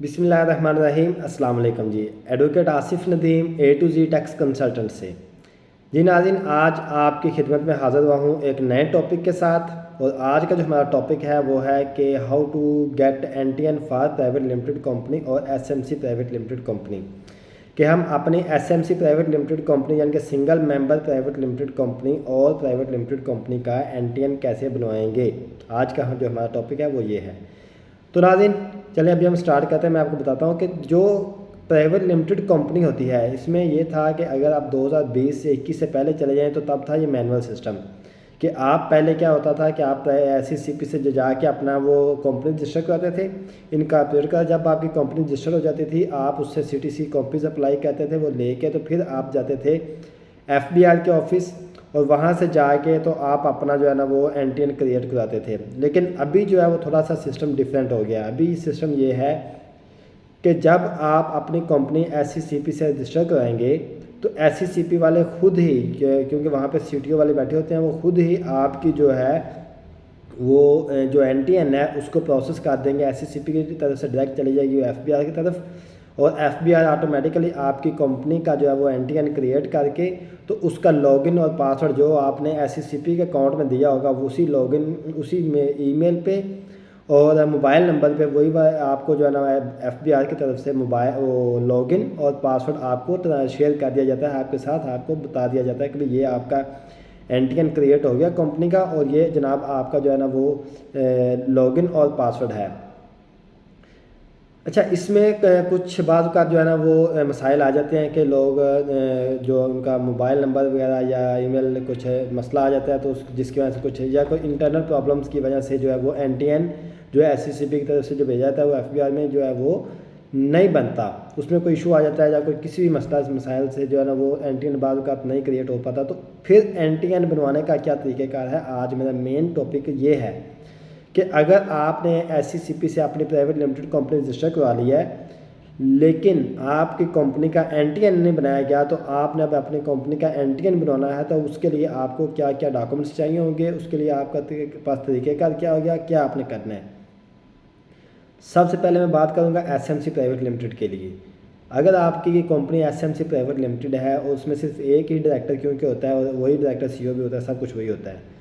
बिस्मिल्लाहिर्रहमानिर्रहीम। अस्सलाम वालेकुम जी। Advocate Asif Nadeem A to Z tax consultant से जी नाज़रीन, आज आपकी खिदमत में हाज़िर हुआ हूँ एक नए टॉपिक के साथ। और आज का जो हमारा टॉपिक है वो है कि how to get NTN for private limited company और SMC प्राइवेट लिमिटेड कंपनी, कि हम अपनी SMC प्राइवेट लिमिटेड कंपनी यानी कि single member private limited company और प्राइवेट लिमिटेड कंपनी का NTN कैसे बनवाएंगे। आज का जो हमारा टॉपिक है वो ये है। तो नाज़रीन चलिए अभी हम स्टार्ट करते हैं। मैं आपको बताता हूँ कि जो प्राइवेट लिमिटेड कंपनी होती है इसमें ये था कि अगर आप 2020 से 21 से पहले चले जाएँ तो तब था ये मैनुअल सिस्टम, कि आप पहले क्या होता था कि आप SCCP से जाके अपना वो कंपनी रजिस्टर कराते थे। इनकॉर्पोरेट का जब आपकी कंपनी रजिस्टर हो जाती थी आप उससे CTC कॉपीज़ अप्लाई करते थे, वो लेके तो फिर आप जाते थे FBR के ऑफिस और वहाँ से जाके तो आप अपना जो है ना वो NTN क्रिएट कराते थे। लेकिन अभी जो है वो थोड़ा सा सिस्टम डिफरेंट हो गया। अभी सिस्टम ये है कि जब आप अपनी कंपनी SCCP से रजिस्टर कराएंगे तो SCCP वाले खुद ही, क्योंकि वहाँ पे CTO वाले बैठे होते हैं, वो खुद ही आपकी जो है वो जो NTN है उसको प्रोसेस कर देंगे। SCCP की तरफ से डायरेक्ट चली जाएगी FBR की तरफ, और FBR ऑटोमेटिकली आपकी कंपनी का जो है वो NTN क्रिएट करके तो उसका लॉगिन और पासवर्ड जो आपने SCCP के अकाउंट में दिया होगा उसी लॉगिन उसी में ईमेल पे और मोबाइल नंबर पे वही आपको जो है ना FBR की तरफ से मोबाइल वो लॉगिन और पासवर्ड आपको शेयर कर दिया जाता है आपके साथ। आपको बता दिया जाता है कि ये आपका NTN क्रिएट हो गया कंपनी का और ये जनाब आपका जो है ना वो लॉगिन और पासवर्ड है। अच्छा, इसमें कुछ बात का जो है ना वो मसाइल आ जाते हैं कि लोग जो उनका मोबाइल नंबर वगैरह या ईमेल कुछ मसला आ जाता है तो जिसकी वजह से कुछ या कोई इंटरनल प्रॉब्लम्स की वजह से जो है वो NTN जो है SCCP की तरफ से जो भेजा जाता है वो FBR में जो है वो नहीं बनता, उसमें कोई इशू आ जाता है या कोई किसी भी मसाइल से जो है ना वो NTN बाद का नहीं क्रिएट हो पाता। तो फिर NTN बनवाने का क्या तरीक़ेकार है, आज मेरा मेन टॉपिक ये है कि अगर आपने SCCP से अपनी प्राइवेट लिमिटेड कंपनी रजिस्टर करवा लिया है लेकिन आपकी कंपनी का NTN नहीं बनाया गया तो आपने अब अपनी कंपनी का NTN बनवाना है तो उसके लिए आपको क्या क्या डॉक्यूमेंट्स चाहिए होंगे, उसके लिए आपका पास तरीक़ेकार क्या हो गया, क्या आपने करना है। सबसे पहले मैं बात करूंगा SMC प्राइवेट लिमिटेड के लिए। अगर आपकी कंपनी SMC प्राइवेट लिमिटेड है और उसमें सिर्फ एक ही डायरेक्टर क्योंकि होता है और वही डायरेक्टर CEO भी होता है, सब कुछ वही होता है,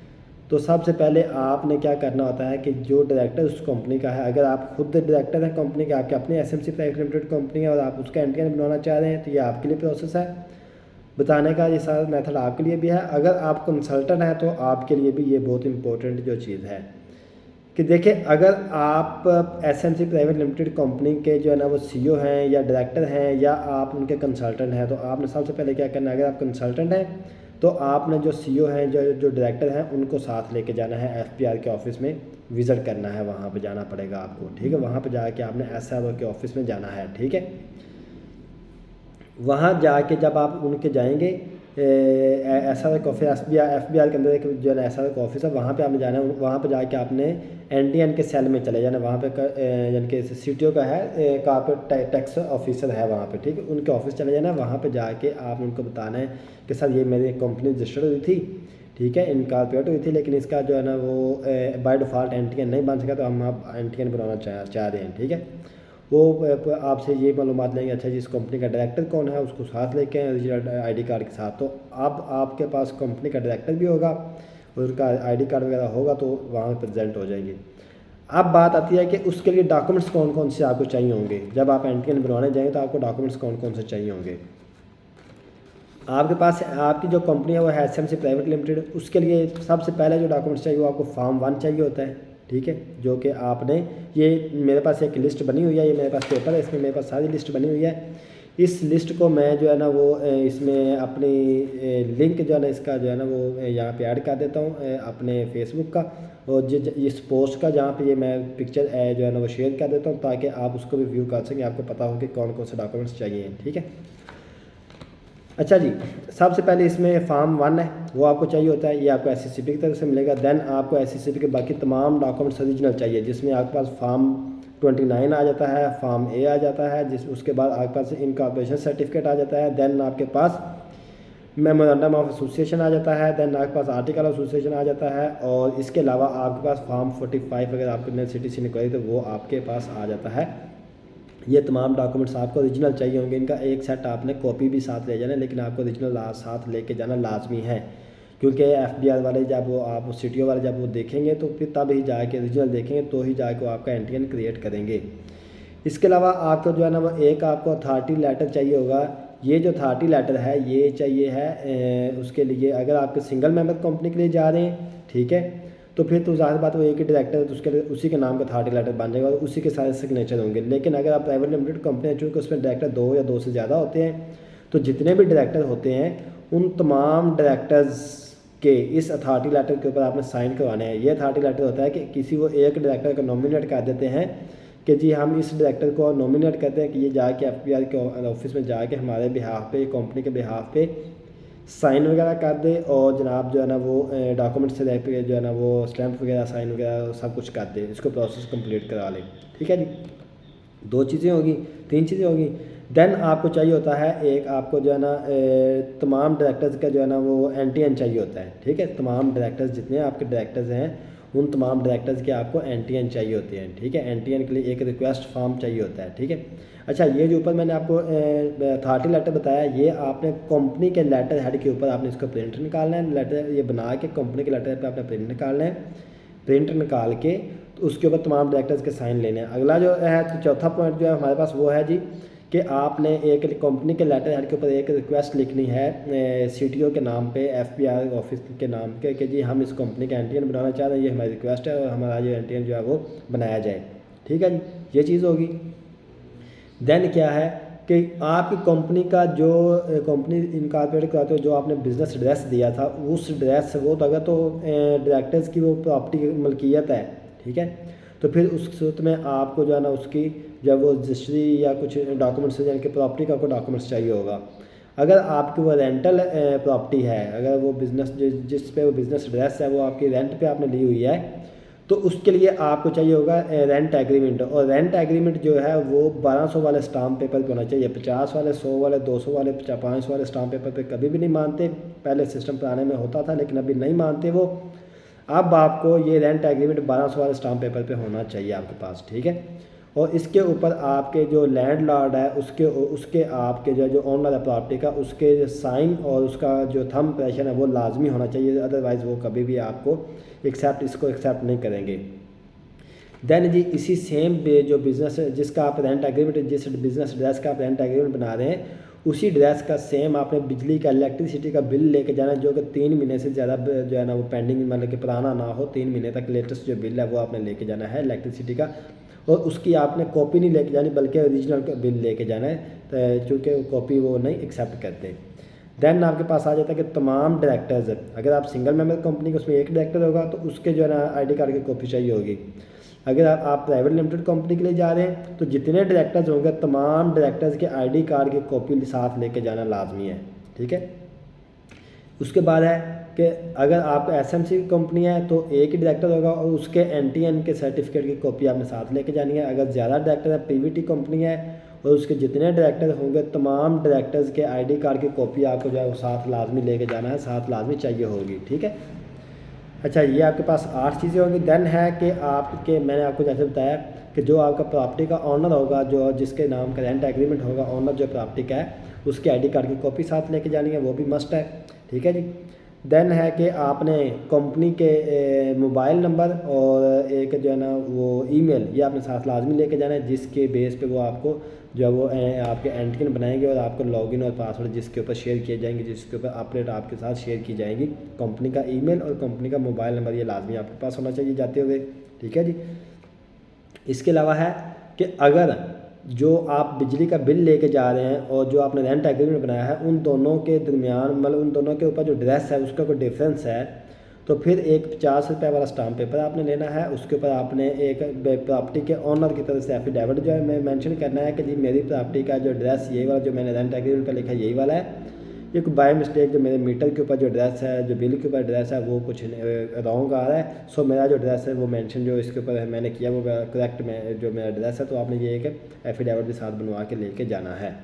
तो सबसे पहले आपने क्या करना होता है कि जो डायरेक्टर उस कंपनी का है, अगर आप खुद डायरेक्टर हैं कंपनी के, आपके अपनी SMC प्राइवेट लिमिटेड कंपनी है और आप उसका NTN बनवाना चाह रहे हैं तो ये आपके लिए प्रोसेस है बताने का। ये सारा मेथड आपके लिए भी है। अगर आप कंसल्टेंट हैं तो आपके लिए भी ये बहुत इंपॉर्टेंट जो चीज़ है कि देखिए, अगर आप SMC प्राइवेट लिमिटेड कंपनी के जो है ना वो CEO हैं या डायरेक्टर हैं या आप उनके कंसल्टेंट हैं तो आपने सबसे पहले क्या करना है, अगर आप कंसल्टेंट हैं तो आपने जो CEO हैं जो डायरेक्टर हैं उनको साथ लेके जाना है FBR के ऑफिस में विज़िट करना है, वहाँ पे जाना पड़ेगा आपको, ठीक है। वहाँ पे जाके आपने SRO के ऑफिस में जाना है, ठीक है। वहाँ जाके जब आप उनके जाएंगे SRO के ऑफिस FBR के अंदर एक जो है ना SRO का ऑफिस है, वहाँ पे आपने जाना है। वहाँ पे जाके आपने NTN के सेल में चले जाना, वहाँ पे यानी कि CTO का है, कॉर्पोरेट टैक्स ऑफिसर है वहाँ पे, ठीक है, उनके ऑफिस चले जाना। वहाँ पे जाके आप उनको बताना है कि सर ये मेरी कंपनी रजिस्टर्ड हुई थी, ठीक है, इनकॉर्पोरेट हुई थी, लेकिन इसका जो है ना वो बाय डिफ़ॉल्ट NTN नहीं बन सका तो हम आप NTN बनाना चाह रहे हैं, ठीक है। वो आपसे ये मालूमात लेंगे, अच्छा जी इस कंपनी का डायरेक्टर कौन है, उसको साथ लेके आए रजिस्टर्ड ID कार्ड के साथ। तो अब आपके पास कंपनी का डायरेक्टर भी होगा और उसका ID कार्ड वगैरह होगा तो वहाँ प्रेजेंट हो जाएंगे। अब बात आती है कि उसके लिए डॉक्यूमेंट्स कौन कौन से आपको चाहिए होंगे। जब आप NTN बनवाने जाएंगे तो आपको डॉक्यूमेंट्स कौन कौन से चाहिए होंगे। आपके पास आपकी जो कंपनी है वो है SMC प्राइवेट लिमिटेड, उसके लिए सबसे पहले जो डॉक्यूमेंट्स चाहिए वो आपको Form 1 चाहिए होता है, ठीक है, जो कि आपने ये मेरे पास एक लिस्ट बनी हुई है, ये मेरे पास पेपर है, इसमें मेरे पास सारी लिस्ट बनी हुई है। इस लिस्ट को मैं जो है ना वो इसमें अपनी लिंक जो है ना इसका जो है ना वो यहाँ पे ऐड कर देता हूँ अपने फेसबुक का, और इस पोस्ट का जहाँ पे ये मैं पिक्चर जो है ना वो शेयर कर देता हूँ ताकि आप उसको भी व्यू कर सकें, आपको पता हो कि कौन कौन से डॉक्यूमेंट्स चाहिए, ठीक है। अच्छा जी, सबसे पहले इसमें Form 1 है, वो आपको चाहिए होता है, ये आपको SCCP की तरफ से मिलेगा। देन आपको SCCP के बाकी तमाम डॉक्यूमेंट्स ओरिजिनल चाहिए, जिसमें आपके पास Form 29 आ जाता है, Form A आ जाता है, उसके बाद आपके पास इनकॉर्पोरेशन सर्टिफिकेट आ जाता है। देन आपके पास मेमोरेंडम ऑफ एसोसिएशन आ जाता है। देन आपके पास आर्टिकल ऑफ एसोसिएशन आ जाता है, और इसके अलावा आपके पास Form 45 अगर आपको CTC निकली तो वो आपके पास आ जाता है। ये तमाम डॉक्यूमेंट्स आपको ओरिजिनल चाहिए होंगे। इनका एक सेट आपने कॉपी भी साथ ले जाना, लेकिन आपको ओरिजिनल साथ लेके जाना लाजमी है, क्योंकि एफबीआर वाले जब वो आप सीटीओ वाले जब वो देखेंगे तो फिर तब ही जाके ओरिजिनल देखेंगे, तो ही जाके वो आपका एनटीएन क्रिएट करेंगे। इसके अलावा आपको जो है ना वो एक आपको अथॉरिटी लेटर चाहिए होगा। ये जो अथॉरिटी लेटर है ये चाहिए है उसके लिए अगर आपके सिंगल मेंबर कंपनी के लिए जा रहे हैं, ठीक है, तो फिर तो ज़ाहिर बात वो एक ही डायरेक्टर है तो उसके लिए उसी के नाम का अथॉरिटी लेटर बन जाएगा और उसी के सारे सिग्नेचर होंगे। लेकिन अगर आप प्राइवेट लिमिटेड कंपनी है, चूँकि उसमें डायरेक्टर 2 या 2 से ज़्यादा होते हैं, तो जितने भी डायरेक्टर होते हैं उन तमाम डायरेक्टर्स के इस अथॉरिटी लेटर के ऊपर आपने साइन करवाने हैं। ये अथॉरिटी लेटर होता है कि किसी वो एक डायरेक्टर को नॉमिनेट कर देते हैं कि जी हम इस डायरेक्टर को नॉमिनेट करते हैं कि ये जाके एफबीआर के ऑफिस में जाके हमारे बिहाफ पे, कंपनी के बिहाफ पे साइन वगैरह कर दे और जनाब जो है ना वो डॉक्यूमेंट से पे जो है ना वो स्टैंप वगैरह साइन वगैरह सब कुछ कर दे, इसको प्रोसेस कंप्लीट करा ले। ठीक है जी, 2 चीज़ें होगी, 3 चीज़ें होगी। देन आपको चाहिए होता है एक आपको जो है ना तमाम डायरेक्टर्स का जो है ना वो एनटीएन चाहिए होता है। ठीक है, तमाम डायरेक्टर्स जितने आपके डायरेक्टर्स हैं उन तमाम डायरेक्टर्स के आपको एनटीएन चाहिए होते हैं। ठीक है, एनटीएन के लिए एक रिक्वेस्ट फॉर्म चाहिए होता है। ठीक है, अच्छा ये जो ऊपर मैंने आपको अथॉरिटी लेटर बताया, ये आपने कंपनी के लेटर हेड के ऊपर आपने इसको प्रिंट निकालना है। लेटर ये बना के कंपनी के लेटर पे आपने प्रिंट निकालना है। प्रिंट निकाल के तो उसके ऊपर तमाम डायरेक्टर्स के साइन लेने हैं। अगला जो है तो चौथा पॉइंट जो है हमारे पास वो है जी कि आपने एक कंपनी के लेटर हेड के ऊपर एक रिक्वेस्ट लिखनी है सीटीओ के नाम पे, एफबीआर ऑफिस के नाम पे कि जी हम इस कंपनी का एनटीएन बनाना चाह रहे हैं, ये हमारी रिक्वेस्ट है और हमारा जो एनटीएन जो है वो बनाया जाए। ठीक है जी, ये चीज़ होगी। देन क्या है कि आपकी कंपनी का जो कंपनी इनकॉर्पोरेट कराते हो जो आपने बिज़नेस एड्रेस दिया था उस एड्रेस वो तो अगर तो डायरेक्टर्स की वो प्रॉपर्टी की मलकियत है, ठीक है, तो फिर उस सूरत में आपको जो है ना उसकी जब वो रजिस्ट्री या कुछ डॉक्यूमेंट्स यानी कि प्रॉपर्टी का कोई डॉक्यूमेंट्स चाहिए होगा। अगर आपकी वो रेंटल प्रॉपर्टी है, अगर वो बिज़नेस जिस पे वो बिज़नेस एड्रेस है वो आपकी रेंट पे आपने ली हुई है, तो उसके लिए आपको चाहिए होगा रेंट एग्रीमेंट। और रेंट एग्रीमेंट जो है वो 1200 वाले स्टाम्प पेपर पे होना चाहिए। 50 वाले, 100 वाले, 200 वाले, 5 वाले स्टाम्प पेपर पे कभी भी नहीं मानते। पहले सिस्टम पुराने में होता था लेकिन अभी नहीं मानते वो। अब आपको ये रेंट एग्रीमेंट 1200 वाले स्टाम्प पेपर पे होना चाहिए आपके पास। ठीक है, और इसके ऊपर आपके जो लैंडलॉर्ड है उसके आपके जो ओनर है प्रॉपर्टी का उसके साइन और उसका जो थंब प्रेशर है वो लाजमी होना चाहिए, अदरवाइज़ वो कभी भी आपको इसको एक्सेप्ट नहीं करेंगे। देन जी इसी सेम जो बिज़नेस जिसका आप रेंट एग्रीमेंट, जिस बिज़नेस एड्रेस का आप रेंट एग्रीमेंट बना रहे हैं उसी ड्रेस का सेम आपने बिजली का, इलेक्ट्रिसिटी का बिल लेके जाना है, जो कि 3 महीने से ज़्यादा जो है ना वो पेंडिंग, मतलब कि पुराना ना हो, 3 महीने तक लेटेस्ट जो बिल है वो आपने लेके जाना है इलेक्ट्रिसिटी का। और उसकी आपने कॉपी नहीं लेके जानी बल्कि ओरिजिनल बिल लेके जाना है, तो चूँकि कॉपी वो नहीं एक्सेप्ट करते। देन आपके पास आ जाता है कि तमाम डायरेक्टर्स, अगर आप सिंगल मेंबर कंपनी के उसमें एक डायरेक्टर होगा तो उसके जो है ना आईडी कार्ड की कॉपी चाहिए होगी। अगर आप प्राइवेट लिमिटेड कंपनी के लिए जा रहे हैं तो जितने डायरेक्टर्स होंगे तमाम डायरेक्टर्स के आईडी कार्ड की कॉपी साथ लेके जाना लाजमी है। ठीक है, उसके बाद है कि अगर आप एसएमसी कंपनी है तो एक ही डायरेक्टर होगा और उसके एनटीएन के सर्टिफिकेट की कॉपी आपने साथ लेके जानी है। अगर ज़्यादा डायरेक्टर है, पीवीटी कंपनी है और उसके जितने डायरेक्टर होंगे तमाम डायरेक्टर्स के आईडी कार्ड की कॉपी आपको जो है वो साथ लाजमी लेके जाना है, साथ लाजमी चाहिए होगी। ठीक है, अच्छा ये आपके पास 8 चीज़ें होंगी। देन है कि आपके, मैंने आपको जैसे बताया कि जो आपका प्रॉपर्टी का ऑनर होगा, जो जिसके नाम का रेंट एग्रीमेंट होगा, ऑनर जो प्रॉपर्टी का है उसके आईडी कार्ड की कॉपी साथ लेके जानी है, वो भी मस्ट है। ठीक है जी, देन है कि आपने कंपनी के मोबाइल नंबर और एक जो है ना वो ईमेल ये आपने साथ लाजमी लेके जाना है, जिसके बेस पे वो आपको जो है वो आपके एंटीएन बनाएंगे और आपको लॉगिन और पासवर्ड जिसके ऊपर शेयर किए जाएंगे, जिसके ऊपर अपडेट आपके साथ शेयर की जाएंगी। कंपनी का ईमेल और कंपनी का मोबाइल नंबर ये लाजमी आपके पास होना चाहिए जाते हुए। ठीक है जी, इसके अलावा है कि अगर जो आप बिजली का बिल लेके जा रहे हैं और जो आपने रेंट एग्रीमेंट बनाया है उन दोनों के दरमियान, मतलब उन दोनों के ऊपर जो ड्रेस है उसका कोई डिफरेंस है तो फिर एक 50 रुपये वाला स्टाम्प पेपर आपने लेना है। उसके ऊपर आपने एक प्रॉपर्टी के ऑनर की तरफ से एफिडेविट जो है मेंशन करना है कि जी मेरी प्रॉपर्टी का जो एड्रेस यही वाला जो मैंने रेंट एग्रीमेंट पर लिखा है यही वाला है। एक बाय मिस्टेक जो मेरे मीटर के ऊपर जो एड्रेस है, जो बिल के ऊपर एड्रेस है वो कुछ रॉन्ग आ रहा है, सो मेरा जो एड्रेस है वो मेंशन जो इसके ऊपर मैंने किया वो करेक्ट में जो मेरा एड्रेस है, तो आपने ये एक एफिडेविट भी साथ बनवा के लेके जाना है।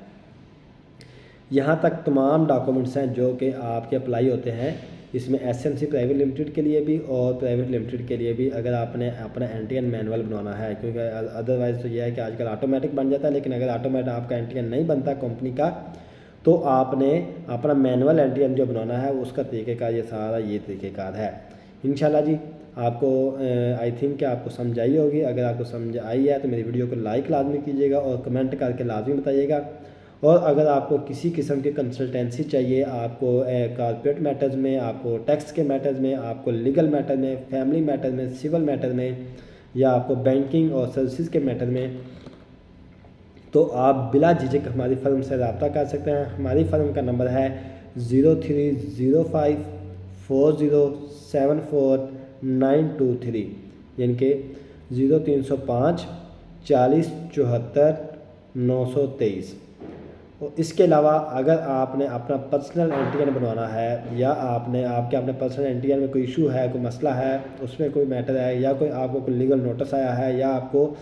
यहाँ तक तमाम डॉक्यूमेंट्स हैं जो कि आपके अप्लाई होते हैं इसमें एसएमसी प्राइवेट लिमिटेड के लिए भी और प्राइवेट लिमिटेड के लिए भी, अगर आपने अपना एनटीएन मैनुअल बनवाना है, क्योंकि अदरवाइज़ तो यह है कि आजकल ऑटोमेटिक बन जाता है, लेकिन अगर ऑटोमेटिक आपका एनटीएन नहीं बनता कंपनी का, तो आपने अपना मैनुअल एनटीएन जो बनाना है उसका तरीक़ेकार ये सारा ये तरीक़ेकार है। इंशाल्लाह जी आपको आई थिंक कि आपको समझ आई होगी। अगर आपको समझ आई है तो मेरी वीडियो को लाइक लाजमी कीजिएगा और कमेंट करके लाजमी बताइएगा। और अगर आपको किसी किस्म की कंसल्टेंसी चाहिए, आपको कॉर्पोरेट मैटर्स में, आपको टैक्स के मैटर्स में, आपको लीगल मैटर में, फैमिली मैटर में, सिविल मैटर में, या आपको बैंकिंग और सर्विसेज के मैटर में, तो आप बिला झिझक हमारी फर्म से रब्ता कर सकते हैं। हमारी फर्म का नंबर है 03054074 यानी कि 0305 40 74 923। और इसके अलावा अगर आपने अपना पर्सनल एनटीएन बनवाना है, या आपने अपने पर्सनल एनटीएन में कोई इशू है, कोई मसला है, उसमें कोई मैटर है, या कोई आपको कोई लीगल नोटिस आया है, या आपको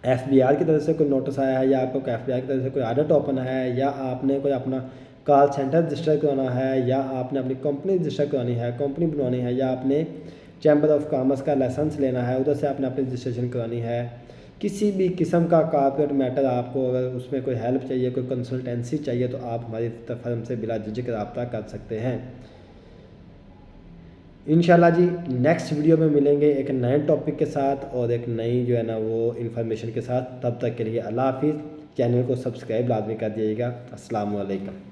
एफबीआर की तरफ से कोई नोटिस आया है, या आपको एफबीआर की तरफ से कोई ऑडिट ओपन है, या आपने कोई अपना कॉल सेंटर रजिस्टर कराना है, या आपने अपनी कंपनी रजिस्टर करानी है, कंपनी बनवानी है, या आपने चैम्बर ऑफ कॉमर्स का लाइसेंस लेना है, उधर से आपने अपनी रजिस्ट्रेशन करानी है, किसी भी किस्म का कॉर्पोरेट मैटर आपको अगर उसमें कोई हेल्प चाहिए, कोई कंसल्टेंसी चाहिए, तो आप हमारी फर्म से बिला झिझक रब्ता कर सकते हैं। इंशाल्लाह जी नेक्स्ट वीडियो में मिलेंगे एक नए टॉपिक के साथ और एक नई जो है ना वो इन्फॉर्मेशन के साथ। तब तक के लिए अल्लाह हाफिज़। चैनल को सब्सक्राइब लाजमी कर दिएगा। अस्सलाम वालेकुम।